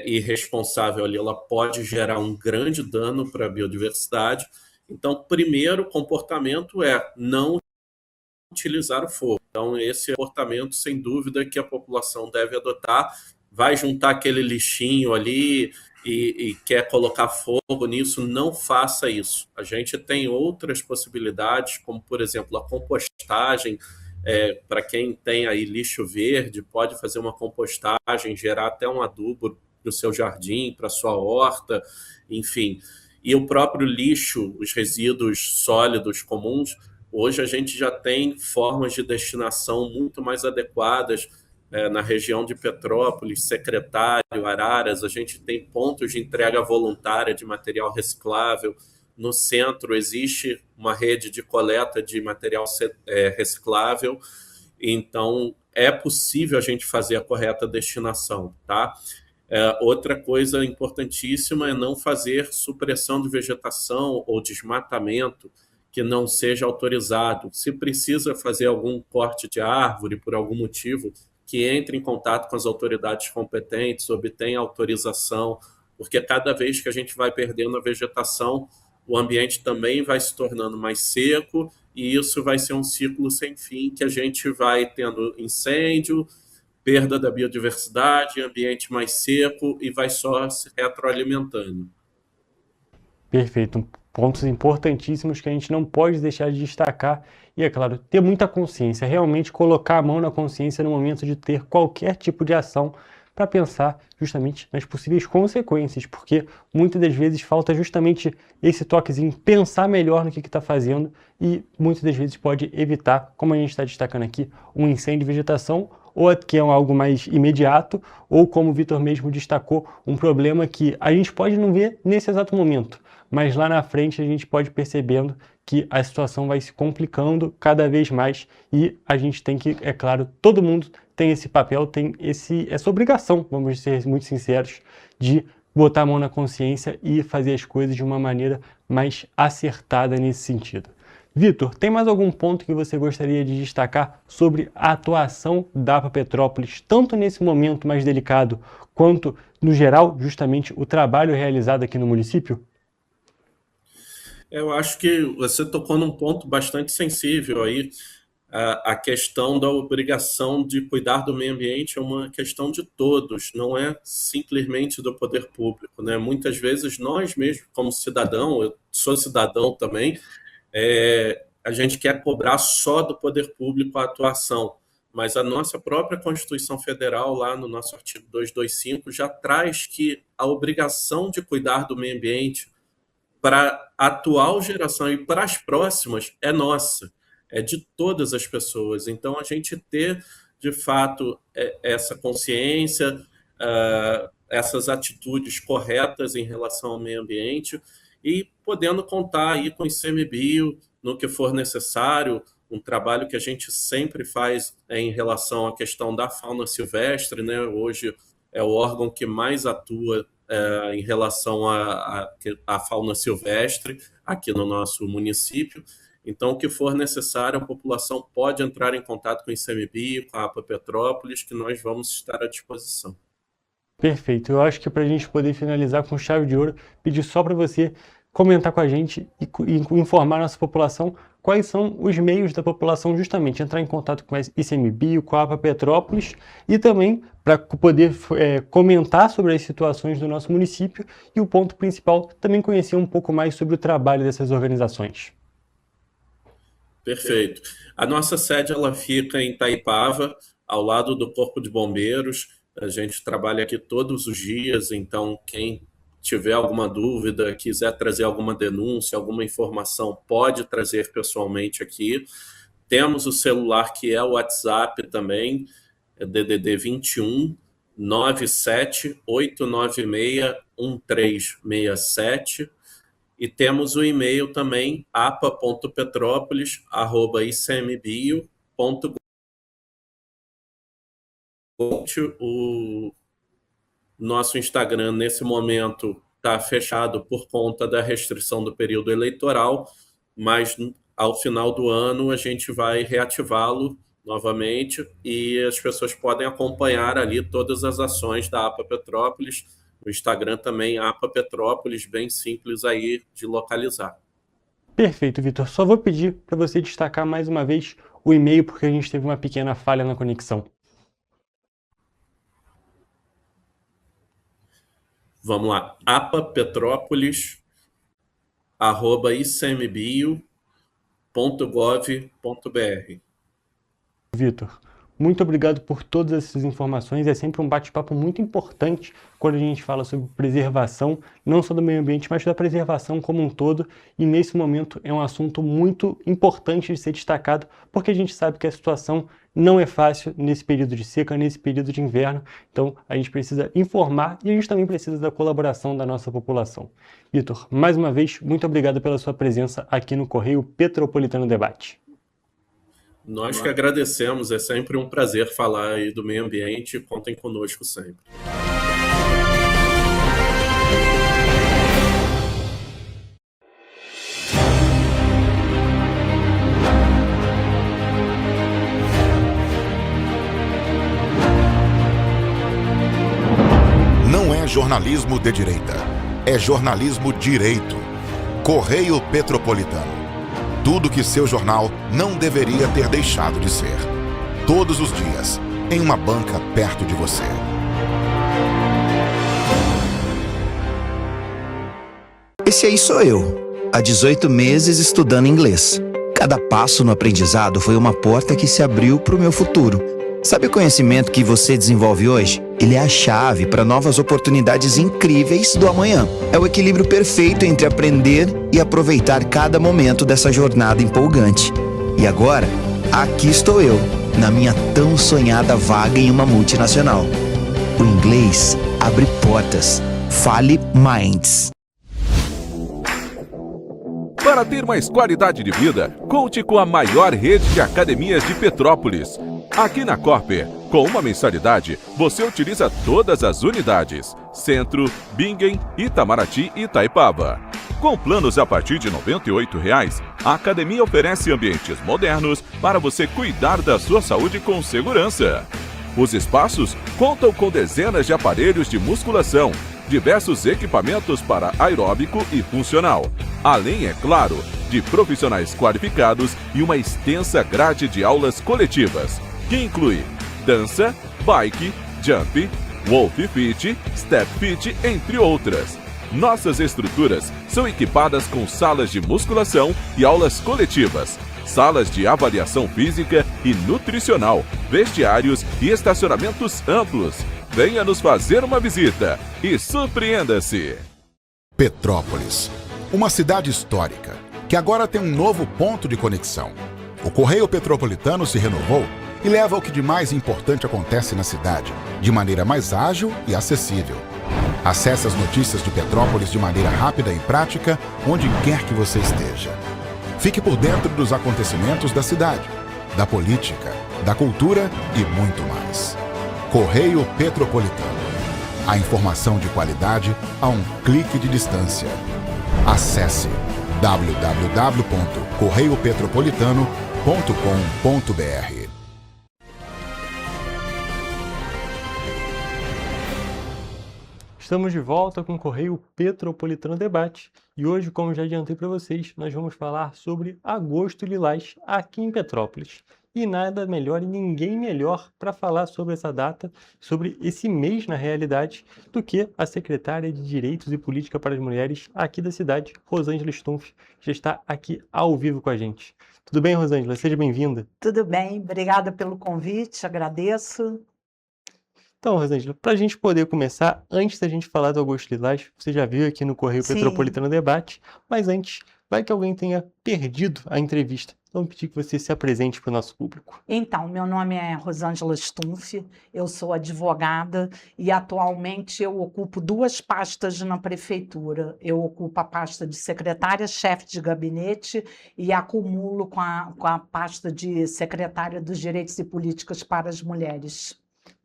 irresponsável ali, ela pode gerar um grande dano para a biodiversidade. Então, primeiro, o comportamento é não utilizar o fogo. Então, esse comportamento, sem dúvida, que a população deve adotar. Vai juntar aquele lixinho ali e quer colocar fogo nisso, não faça isso. A gente tem outras possibilidades, como, por exemplo, a compostagem. Para quem tem aí lixo verde, pode fazer uma compostagem, gerar até um adubo para o seu jardim, para a sua horta, enfim. E o próprio lixo, os resíduos sólidos comuns, hoje a gente já tem formas de destinação muito mais adequadas. Na região de Petrópolis, Secretário, Araras, a gente tem pontos de entrega voluntária de material reciclável. No centro existe uma rede de coleta de material reciclável. Então, é possível a gente fazer a correta destinação, tá? Outra coisa importantíssima é não fazer supressão de vegetação ou desmatamento que não seja autorizado. Se precisa fazer algum corte de árvore por algum motivo, que entre em contato com as autoridades competentes, obtenha autorização, porque cada vez que a gente vai perdendo a vegetação, o ambiente também vai se tornando mais seco, e isso vai ser um ciclo sem fim, que a gente vai tendo incêndio, perda da biodiversidade, ambiente mais seco, e vai só se retroalimentando. Perfeito. Pontos importantíssimos que a gente não pode deixar de destacar. E, é claro, ter muita consciência, realmente colocar a mão na consciência no momento de ter qualquer tipo de ação para pensar justamente nas possíveis consequências, porque muitas das vezes falta justamente esse toquezinho, pensar melhor no que está fazendo e muitas das vezes pode evitar, como a gente está destacando aqui, um incêndio de vegetação, ou que é algo mais imediato, ou como o Vitor mesmo destacou, um problema que a gente pode não ver nesse exato momento, mas lá na frente a gente pode ir percebendo que a situação vai se complicando cada vez mais e a gente tem que, é claro, todo mundo tem esse papel, tem essa obrigação, vamos ser muito sinceros, de botar a mão na consciência e fazer as coisas de uma maneira mais acertada nesse sentido. Vitor, tem mais algum ponto que você gostaria de destacar sobre a atuação da APA Petrópolis, tanto nesse momento mais delicado, quanto, no geral, justamente o trabalho realizado aqui no município? Eu acho que você tocou num ponto bastante sensível aí. A questão da obrigação de cuidar do meio ambiente é uma questão de todos, não é simplesmente do poder público, né? Muitas vezes nós mesmos, como cidadão, eu sou cidadão também, a gente quer cobrar só do poder público a atuação, mas a nossa própria Constituição Federal, lá no nosso artigo 225, já traz que a obrigação de cuidar do meio ambiente para a atual geração e para as próximas é nossa, é de todas as pessoas. Então, a gente ter, de fato, essa consciência, essas atitudes corretas em relação ao meio ambiente e podendo contar aí com o ICMBio no que for necessário, um trabalho que a gente sempre faz em relação à questão da fauna silvestre, né? Hoje é o órgão que mais atua em relação à fauna silvestre aqui no nosso município. Então, o que for necessário, a população pode entrar em contato com o ICMBio, com a APA Petrópolis, que nós vamos estar à disposição. Perfeito. Eu acho que para a gente poder finalizar com chave de ouro, pedir só para você comentar com a gente e informar a nossa população quais são os meios da população justamente entrar em contato com a ICMBio, com a APA Petrópolis e também para poder comentar sobre as situações do nosso município e o ponto principal, também conhecer um pouco mais sobre o trabalho dessas organizações. Perfeito. A nossa sede ela fica em Itaipava, ao lado do Corpo de Bombeiros. A gente trabalha aqui todos os dias, então quem tiver alguma dúvida, quiser trazer alguma denúncia, alguma informação, pode trazer pessoalmente aqui. Temos o celular que é o WhatsApp também, é DDD 21 97 896 1367. E temos o e-mail também, apa.petrópolis@icmbio.gov. O nosso Instagram, nesse momento, está fechado por conta da restrição do período eleitoral, mas ao final do ano a gente vai reativá-lo novamente e as pessoas podem acompanhar ali todas as ações da APA Petrópolis. O Instagram também, APA Petrópolis, bem simples aí de localizar. Perfeito, Vitor. Só vou pedir para você destacar mais uma vez o e-mail, porque a gente teve uma pequena falha na conexão. Vamos lá, apapetrópolis@icmbio.gov.br. Vitor, muito obrigado por todas essas informações. É sempre um bate-papo muito importante quando a gente fala sobre preservação, não só do meio ambiente, mas da preservação como um todo. E nesse momento é um assunto muito importante de ser destacado, porque a gente sabe que a situação não é fácil nesse período de seca, nesse período de inverno. Então a gente precisa informar e a gente também precisa da colaboração da nossa população. Vitor, mais uma vez, muito obrigado pela sua presença aqui no Correio Petropolitano Debate. Nós que agradecemos, é sempre um prazer falar aí do meio ambiente, contem conosco sempre. Não é jornalismo de direita, é jornalismo direito. Correio Petropolitano. Tudo que seu jornal não deveria ter deixado de ser. Todos os dias, em uma banca perto de você. Esse aí sou eu, há 18 meses estudando inglês. Cada passo no aprendizado foi uma porta que se abriu para o meu futuro. Sabe o conhecimento que você desenvolve hoje? Ele é a chave para novas oportunidades incríveis do amanhã. É o equilíbrio perfeito entre aprender e aproveitar cada momento dessa jornada empolgante. E agora, aqui estou eu, na minha tão sonhada vaga em uma multinacional. O inglês abre portas. Fale Minds. Para ter mais qualidade de vida, conte com a maior rede de academias de Petrópolis. Aqui na Corper, com uma mensalidade, você utiliza todas as unidades: Centro, Bingen, Itamaraty e Itaipava. Com planos a partir de R$ 98,00, a academia oferece ambientes modernos para você cuidar da sua saúde com segurança. Os espaços contam com dezenas de aparelhos de musculação, diversos equipamentos para aeróbico e funcional, além, é claro, de profissionais qualificados e uma extensa grade de aulas coletivas, que inclui dança, bike, jump, wolf fit, step fit, entre outras. Nossas estruturas são equipadas com salas de musculação e aulas coletivas, salas de avaliação física e nutricional, vestiários e estacionamentos amplos. Venha nos fazer uma visita e surpreenda-se! Petrópolis, uma cidade histórica, que agora tem um novo ponto de conexão. O Correio Petropolitano se renovou e leva o que de mais importante acontece na cidade, de maneira mais ágil e acessível. Acesse as notícias de Petrópolis de maneira rápida e prática, onde quer que você esteja. Fique por dentro dos acontecimentos da cidade, da política, da cultura e muito mais. Correio Petropolitano. A informação de qualidade a um clique de distância. Acesse www.correiopetropolitano.com.br. Estamos de volta com o Correio Petropolitano Debate e hoje, como já adiantei para vocês, nós vamos falar sobre Agosto Lilás aqui em Petrópolis. E nada melhor e ninguém melhor para falar sobre essa data, sobre esse mês na realidade, do que a secretária de Direitos e Política para as Mulheres aqui da cidade, Rosângela Stumpf, que já está aqui ao vivo com a gente. Tudo bem, Rosângela? Seja bem-vinda. Tudo bem, obrigada pelo convite, agradeço. Então, Rosângela, para a gente poder começar, antes da gente falar do Agosto Lilás, você já viu aqui no Correio Sim. Petropolitano Debate, mas antes, vai que alguém tenha perdido a entrevista. Então, eu pedi que você se apresente para o nosso público. Então, meu nome é Rosângela Stumpf, eu sou advogada e atualmente eu ocupo 2 pastas na prefeitura. Eu ocupo a pasta de secretária-chefe de gabinete e acumulo com a pasta de secretária dos Direitos e Políticas para as Mulheres.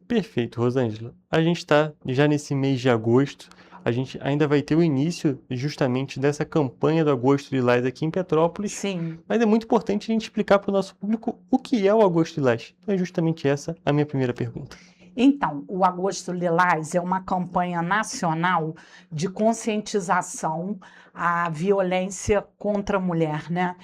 Perfeito, Rosângela. A gente está já nesse mês de agosto, a gente ainda vai ter o início justamente dessa campanha do Agosto Lilás aqui em Petrópolis, Sim. mas é muito importante a gente explicar para o nosso público o que é o Agosto Lilás. Então é justamente essa a minha primeira pergunta. Então, o Agosto Lilás é uma campanha nacional de conscientização à violência contra a mulher, né?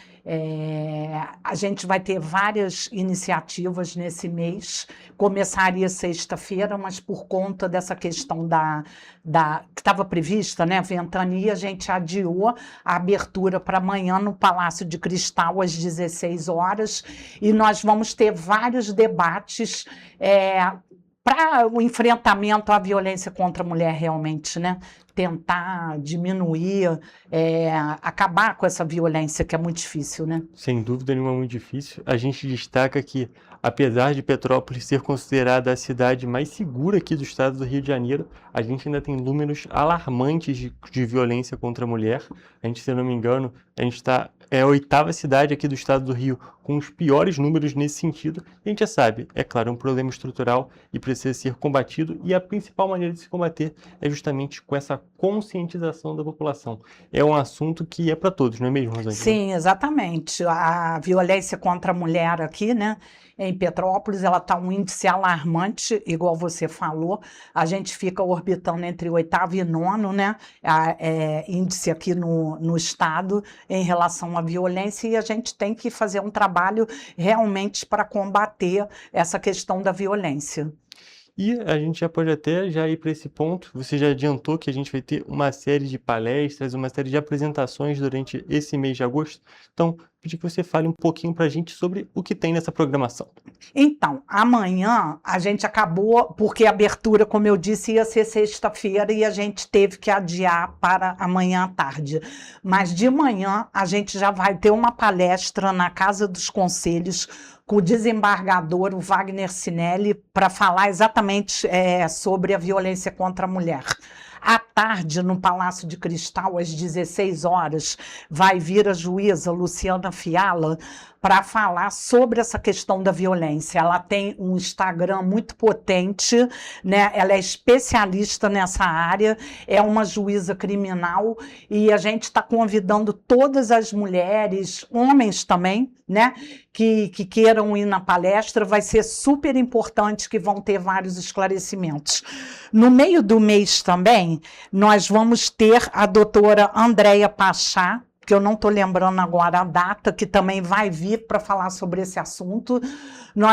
A gente vai ter várias iniciativas nesse mês, começaria sexta-feira, mas por conta dessa questão que estava prevista, né, ventania, a gente adiou a abertura para amanhã no Palácio de Cristal, às 16 horas, e nós vamos ter vários debates para o enfrentamento à violência contra a mulher realmente, né? Tentar diminuir, acabar com essa violência que é muito difícil, né? Sem dúvida nenhuma, muito difícil. A gente destaca que, apesar de Petrópolis ser considerada a cidade mais segura aqui do estado do Rio de Janeiro, a gente ainda tem números alarmantes de violência contra a mulher. A gente, se eu não me engano, a gente é a 8ª cidade aqui do estado do Rio com os piores números nesse sentido. A gente já sabe, é claro, é um problema estrutural e precisa ser combatido, e a principal maneira de se combater é justamente com essa conscientização da população. É um assunto que é para todos, não é mesmo, Rosângela? Sim, exatamente. A violência contra a mulher aqui, né, em Petrópolis, ela está um índice alarmante, igual você falou. A gente fica orbitando entre 8º e 9º, né, índice aqui no estado em relação à violência, e a gente tem que fazer um trabalho realmente para combater essa questão da violência. E a gente já pode até já ir para esse ponto. Você já adiantou que a gente vai ter uma série de palestras, uma série de apresentações durante esse mês de agosto. Então, pedir que você fale um pouquinho para a gente sobre o que tem nessa programação. Então, amanhã a gente acabou, porque a abertura, como eu disse, ia ser sexta-feira e a gente teve que adiar para amanhã à tarde. Mas de manhã a gente já vai ter uma palestra na Casa dos Conselhos com o desembargador, o Wagner Sinelli, para falar exatamente sobre a violência contra a mulher. À tarde, no Palácio de Cristal, às 16 horas, vai vir a juíza Luciana Fiala para falar sobre essa questão da violência. Ela tem um Instagram muito potente, né? Ela é especialista nessa área, é uma juíza criminal, e a gente está convidando todas as mulheres, homens também, né, que queiram ir na palestra. Vai ser super importante, que vão ter vários esclarecimentos. No meio do mês também, nós vamos ter a doutora Andréia Pachá, que eu não estou lembrando agora a data, que também vai vir para falar sobre esse assunto.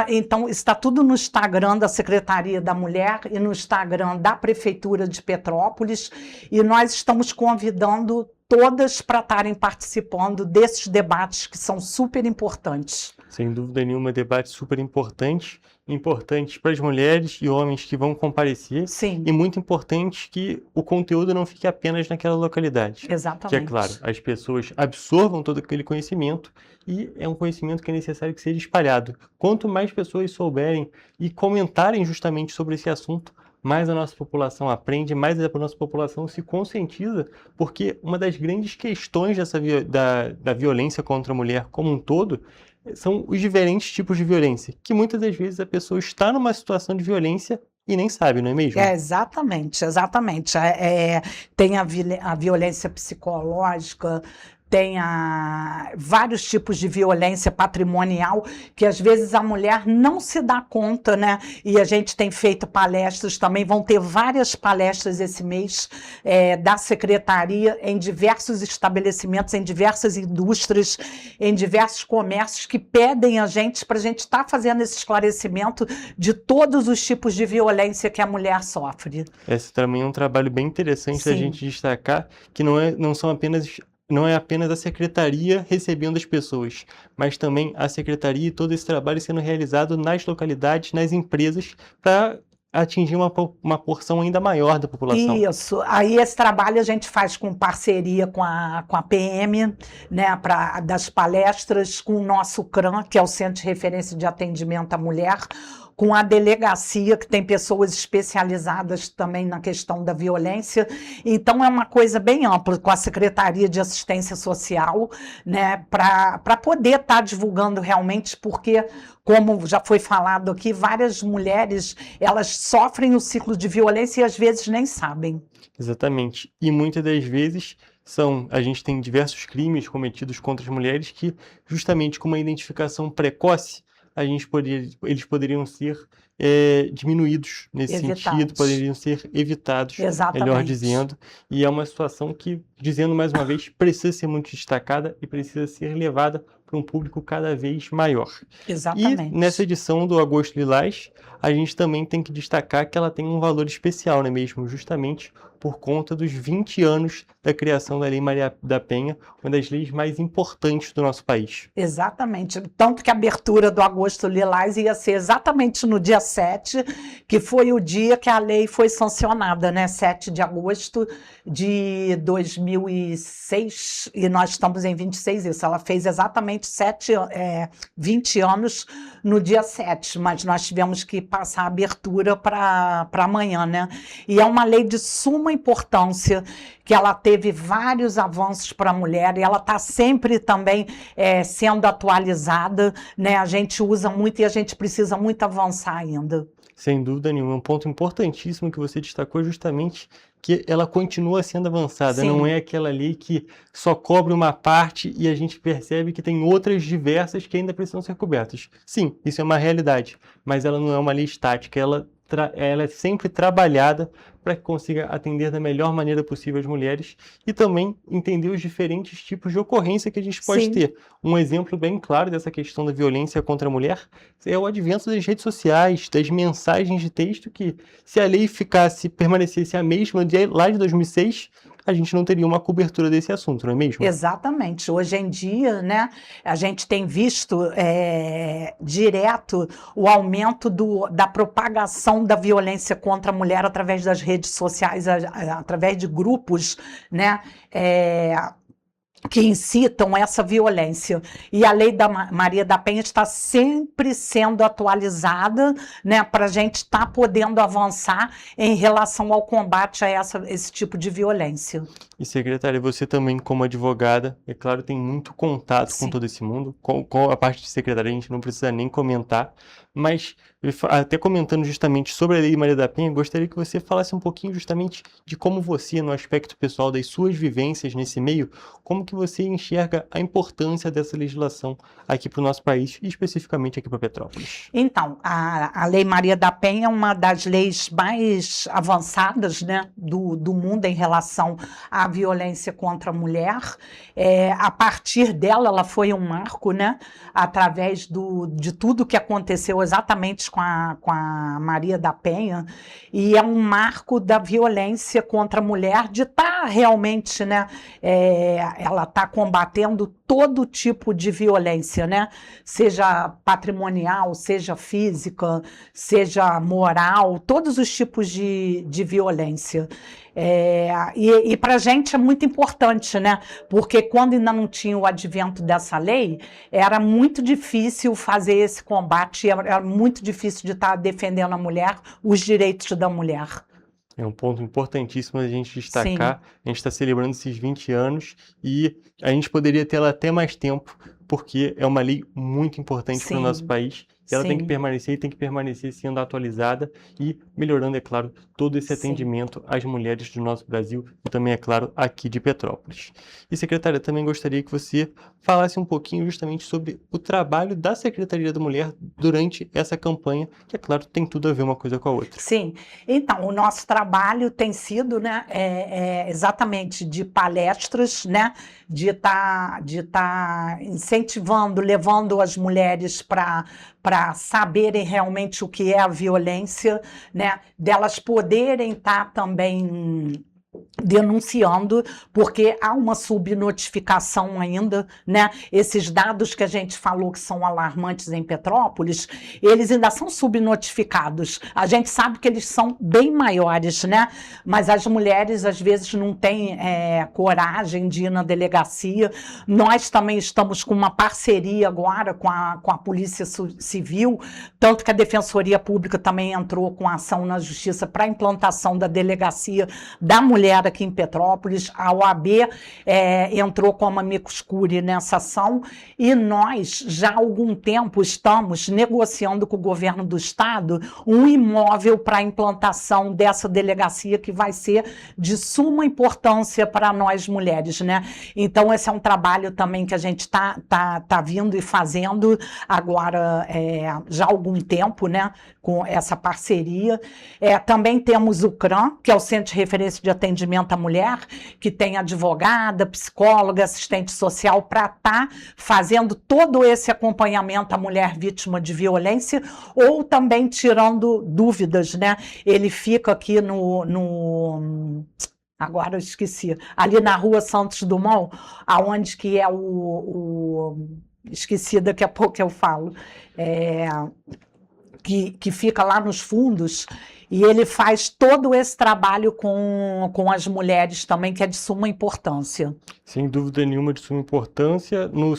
Então, está tudo no Instagram da Secretaria da Mulher e no Instagram da Prefeitura de Petrópolis, e nós estamos convidando todas para estarem participando desses debates que são super importantes. Sem dúvida nenhuma, debate super importante para as mulheres e homens que vão comparecer. Sim. E muito importante que o conteúdo não fique apenas naquela localidade. Exatamente. Que é claro, as pessoas absorvam todo aquele conhecimento, e é um conhecimento que é necessário que seja espalhado. Quanto mais pessoas souberem e comentarem justamente sobre esse assunto, mais a nossa população aprende, mais a nossa população se conscientiza, porque uma das grandes questões da violência contra a mulher como um todo são os diferentes tipos de violência, que muitas das vezes a pessoa está numa situação de violência e nem sabe, não é mesmo? Exatamente, exatamente. Tem a violência psicológica, tem vários tipos de violência patrimonial que às vezes a mulher não se dá conta, né? E a gente tem feito palestras também, vão ter várias palestras esse mês da Secretaria em diversos estabelecimentos, em diversas indústrias, em diversos comércios que pedem a gente para a gente estar fazendo esse esclarecimento de todos os tipos de violência que a mulher sofre. Esse também é um trabalho bem interessante da gente destacar, que não é apenas a secretaria recebendo as pessoas, mas também a secretaria e todo esse trabalho sendo realizado nas localidades, nas empresas, para atingir uma porção ainda maior da população. Isso. Aí esse trabalho a gente faz com parceria com a PM, né, das palestras, com o nosso CRAM, que é o Centro de Referência de Atendimento à Mulher, com a delegacia, que tem pessoas especializadas também na questão da violência. Então, é uma coisa bem ampla, com a Secretaria de Assistência Social, né, para poder estar divulgando realmente, porque, como já foi falado aqui, várias mulheres, elas sofrem o ciclo de violência e às vezes nem sabem. Exatamente. E muitas das vezes a gente tem diversos crimes cometidos contra as mulheres que, justamente com uma identificação precoce, eles poderiam ser diminuídos nesse sentido, poderiam ser evitados, melhor dizendo. E é uma situação que, dizendo mais uma vez, precisa ser muito destacada e precisa ser levada para um público cada vez maior. Exatamente. E nessa edição do Agosto Lilás, a gente também tem que destacar que ela tem um valor especial, não é mesmo? Justamente por conta dos 20 anos da criação da Lei Maria da Penha, uma das leis mais importantes do nosso país. Exatamente. Tanto que a abertura do Agosto Lilás ia ser exatamente no dia 7, que foi o dia que a lei foi sancionada, né? 7 de agosto de 2006, e nós estamos em 26, isso. Ela fez exatamente 20 anos no dia 7, mas nós tivemos que passar a abertura para amanhã, né? E é uma lei de suma importância, que ela teve vários avanços para a mulher, e ela está sempre também sendo atualizada, né? A gente usa muito e a gente precisa muito avançar ainda. Sem dúvida nenhuma. Um ponto importantíssimo que você destacou é justamente que ela continua sendo avançada. Sim. Não é aquela lei que só cobre uma parte e a gente percebe que tem outras diversas que ainda precisam ser cobertas. Sim, isso é uma realidade, mas ela não é uma lei estática, ela é sempre trabalhada para que consiga atender da melhor maneira possível as mulheres e também entender os diferentes tipos de ocorrência que a gente pode ter. Um exemplo bem claro dessa questão da violência contra a mulher é o advento das redes sociais, das mensagens de texto, que se a lei permanecesse a mesma lá de 2006, a gente não teria uma cobertura desse assunto, não é mesmo? Exatamente. Hoje em dia, né, a gente tem visto direto o aumento da propagação da violência contra a mulher através das redes sociais, através de grupos, né, que incitam essa violência. E a Lei da Maria da Penha está sempre sendo atualizada, né, para a gente estar podendo avançar em relação ao combate a esse tipo de violência. E, secretária, você também, como advogada, é claro, tem muito contato com todo esse mundo. Com a parte de secretária, a gente não precisa nem comentar, mas até comentando justamente sobre a Lei Maria da Penha, gostaria que você falasse um pouquinho justamente de como você, no aspecto pessoal das suas vivências nesse meio, como que você enxerga a importância dessa legislação aqui para o nosso país e especificamente aqui para Petrópolis. Então, a Lei Maria da Penha é uma das leis mais avançadas, né, do mundo em relação à violência contra a mulher. A partir dela, ela foi um marco, né, através de tudo que aconteceu exatamente com a Maria da Penha, e é um marco da violência contra a mulher, de estar realmente, né, ela está combatendo todo tipo de violência, né, seja patrimonial, seja física, seja moral, todos os tipos de violência. E para a gente é muito importante, né? Porque quando ainda não tinha o advento dessa lei, era muito difícil fazer esse combate, era muito difícil de estar defendendo a mulher, os direitos da mulher. É um ponto importantíssimo a gente destacar. Sim. A gente está celebrando esses 20 anos e a gente poderia tê-la até mais tempo, porque é uma lei muito importante para o nosso país. Ela tem que permanecer sendo atualizada e melhorando, é claro, todo esse atendimento às mulheres do nosso Brasil e também, é claro, aqui de Petrópolis. E, secretária, também gostaria que você falasse um pouquinho justamente sobre o trabalho da Secretaria da Mulher durante essa campanha, que, é claro, tem tudo a ver uma coisa com a outra. Sim. Então, o nosso trabalho tem sido, né, exatamente de palestras, né, de estar incentivando, levando as mulheres para saberem realmente o que é a violência, né, delas poderem estar também denunciando, porque há uma subnotificação ainda, né? Esses dados que a gente falou que são alarmantes em Petrópolis, eles ainda são subnotificados. A gente sabe que eles são bem maiores, né? Mas as mulheres, às vezes, não têm coragem de ir na delegacia. Nós também estamos com uma parceria agora com a Polícia Civil, tanto que a Defensoria Pública também entrou com ação na Justiça para a implantação da delegacia da mulher aqui em Petrópolis. A OAB entrou como amicus curiae nessa ação e nós já há algum tempo estamos negociando com o governo do estado um imóvel para a implantação dessa delegacia que vai ser de suma importância para nós mulheres, né? Então esse é um trabalho também que a gente tá vindo e fazendo agora já há algum tempo, né? Com essa parceria. Também temos o CRAM, que é o Centro de Referência de Atendimento à Mulher, que tem advogada, psicóloga, assistente social, para estar fazendo todo esse acompanhamento à mulher vítima de violência, ou também tirando dúvidas, né? Ele fica aqui agora eu esqueci, ali na Rua Santos Dumont, aonde que é esqueci, daqui a pouco eu falo, que fica lá nos fundos, e ele faz todo esse trabalho com as mulheres também, que é de suma importância. Sem dúvida nenhuma, de suma importância, no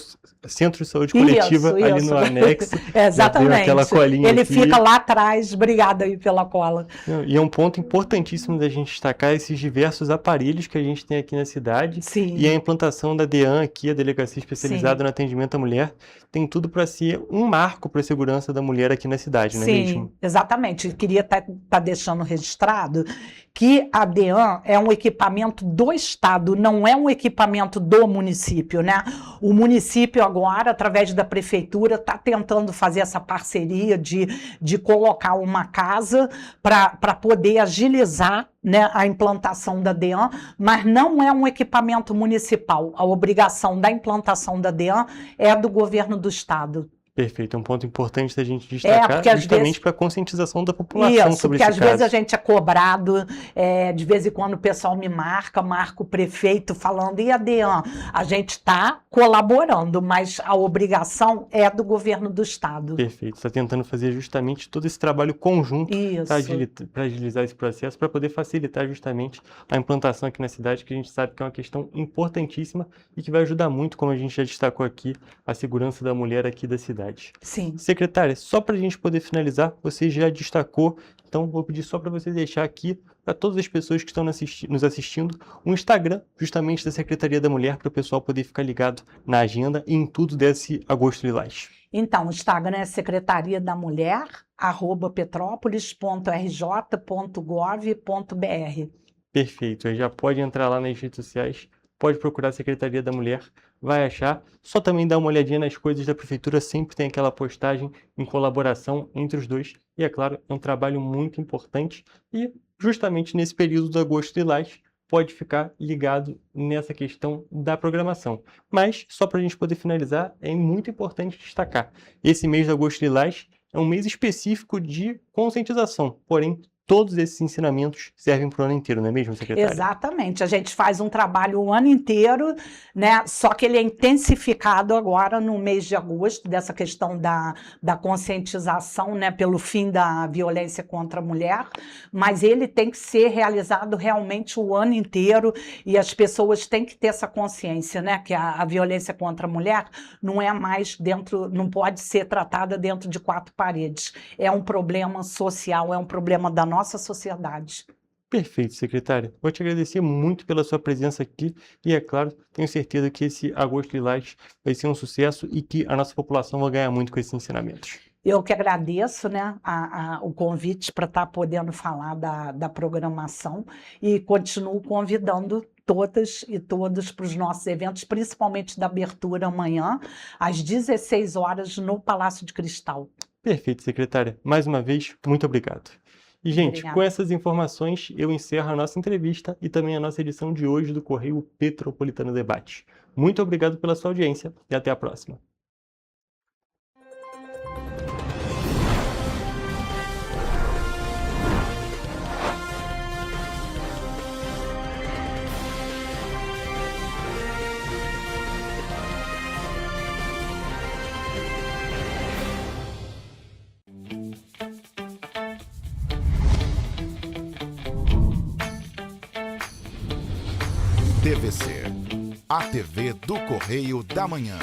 Centro de Saúde Coletiva, ali no anexo. Exatamente. Aquela colinha ele aqui. fica lá atrás. Obrigada aí pela cola. E é um ponto importantíssimo da gente destacar esses diversos aparelhos que a gente tem aqui na cidade. Sim. E a implantação da DEAN aqui, a Delegacia Especializada no Atendimento à Mulher, tem tudo para ser um marco para a segurança da mulher aqui na cidade, não é mesmo? Sim, exatamente. Eu queria estar deixando registrado que a DEAN é um equipamento do Estado, não é um equipamento do município, né? O município agora, através da prefeitura, está tentando fazer essa parceria de colocar uma casa para poder agilizar, né, a implantação da DEAN, mas não é um equipamento municipal. A obrigação da implantação da DEAN é do governo do Estado. Perfeito, é um ponto importante da gente destacar, justamente para a conscientização da população sobre esse caso. Porque às vezes a gente é cobrado, de vez em quando o pessoal me marca o prefeito falando, e a DEAN? A gente está colaborando, mas a obrigação é do governo do estado. Perfeito, está tentando fazer justamente todo esse trabalho conjunto para agilizar esse processo, para poder facilitar justamente a implantação aqui na cidade, que a gente sabe que é uma questão importantíssima e que vai ajudar muito, como a gente já destacou aqui, a segurança da mulher aqui da cidade. Sim. Secretária, só para a gente poder finalizar, você já destacou, então vou pedir só para você deixar aqui, para todas as pessoas que estão nos assistindo, um Instagram, justamente da Secretaria da Mulher, para o pessoal poder ficar ligado na agenda e em tudo desse Agosto Lilás. Então, o Instagram é Secretaria da Mulher, @petrópolis.rj.gov.br. Perfeito, aí já pode entrar lá nas redes sociais, pode procurar a Secretaria da Mulher, vai achar. Só também dá uma olhadinha nas coisas da Prefeitura, sempre tem aquela postagem em colaboração entre os dois. E, é claro, é um trabalho muito importante e, justamente nesse período do Agosto Lilás, pode ficar ligado nessa questão da programação. Mas, só para a gente poder finalizar, é muito importante destacar, esse mês de Agosto Lilás é um mês específico de conscientização, porém, todos esses ensinamentos servem para o ano inteiro, não é mesmo, secretária? Exatamente. A gente faz um trabalho o ano inteiro, né? Só que ele é intensificado agora no mês de agosto, dessa questão da conscientização, né? Pelo fim da violência contra a mulher, mas ele tem que ser realizado realmente o ano inteiro e as pessoas têm que ter essa consciência, né? Que a violência contra a mulher não é mais não pode ser tratada dentro de quatro paredes. É um problema social, é um problema da nossa sociedade. Perfeito, secretária. Vou te agradecer muito pela sua presença aqui e, é claro, tenho certeza que esse Agosto Lilás vai ser um sucesso e que a nossa população vai ganhar muito com esses ensinamentos. Eu que agradeço, né, o convite para estar podendo falar da programação e continuo convidando todas e todos para os nossos eventos, principalmente da abertura amanhã, às 16 horas, no Palácio de Cristal. Perfeito, secretária. Mais uma vez, muito obrigado. E, gente, Obrigada. Com essas informações, eu encerro a nossa entrevista e também a nossa edição de hoje do Correio Petropolitano Debate. Muito obrigado pela sua audiência e até a próxima. TVC, a TV do Correio da Manhã.